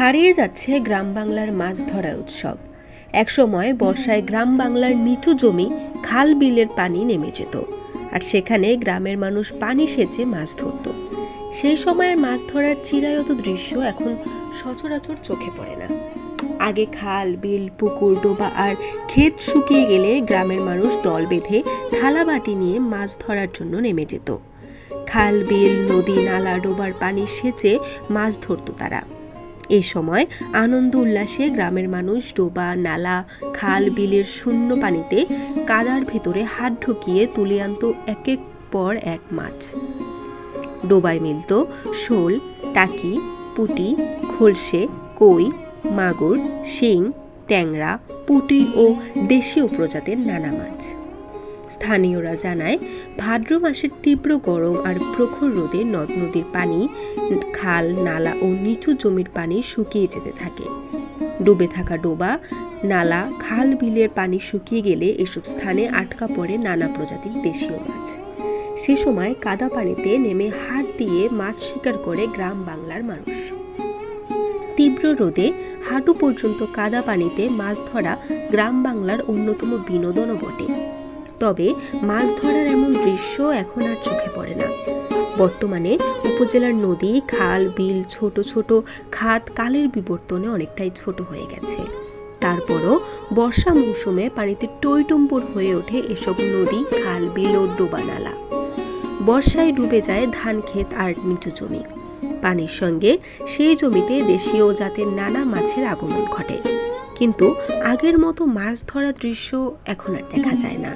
হারিয়ে যাচ্ছে গ্রাম বাংলার মাছ ধরার উৎসব। একসময় বর্ষায় গ্রাম বাংলার নিচু জমি, খাল বিলের পানি নেমে যেত, আর সেখানে গ্রামের মানুষ পানি সেচে মাছ ধরত। সেই সময়ের মাছ ধরার চিরায়ত দৃশ্য এখন সচরাচর চোখে পড়ে না। আগে খাল, বিল, পুকুর, ডোবা আর ক্ষেত শুকিয়ে গেলে গ্রামের মানুষ দল বেঁধে থালা বাটি নিয়ে মাছ ধরার জন্য নেমে যেত। খাল, বিল, নদী, নালা, ডোবার পানি সেচে মাছ ধরত তারা। এই সময় আনন্দ উল্লাসে গ্রামের মানুষ ডোবা, নালা, খাল, বিলের শূন্য পানিতে কাদার ভেতরে হাত ঢুকিয়ে তুলে আনত একের পর এক মাছ। ডোবায় মিলত শোল, টাকি, পুঁটি, খলসে, কই, মাগুর, শিং, ট্যাংরা, পুঁটি ও দেশীয় প্রজাতির নানা মাছ। স্থানীয়রা জানায়, ভাদ্র মাসের তীব্র গরম আর প্রখর রোদে নদ নদীর পানি, খাল, নালা ও নিচু জমির পানি শুকিয়ে যেতে থাকে। ডুবে থাকা ডোবা, নালা, খাল, বিলের পানি শুকিয়ে গেলে এসব স্থানে আটকা পড়ে নানা প্রজাতির দেশীয় মাছ। সে সময় কাদা পানিতে নেমে হাত দিয়ে মাছ শিকার করে গ্রাম বাংলার মানুষ। তীব্র রোদে হাঁটু পর্যন্ত কাদা পানিতে মাছ ধরা গ্রাম বাংলার অন্যতম বিনোদনও বটে। তবে মাছ ধরার এমন দৃশ্য এখন আর চোখে পড়ে না। বর্তমানে উপজেলার নদী, খাল, বিল, ছোট ছোট খাত কালের বিবর্তনে অনেকটাই ছোট হয়ে গেছে। তারপরও বর্ষা মৌসুমে পানিতে টইটুম্বুর হয়ে ওঠে এসব নদী, খাল, বিল ও ডোবা, নালা। বর্ষায় ডুবে যায় ধান ক্ষেত আর নিচু জমি। পানির সঙ্গে সেই জমিতে দেশীয় জাতের নানা মাছের আগমন ঘটে, কিন্তু আগের মতো মাছ ধরার দৃশ্য এখন আর দেখা যায় না।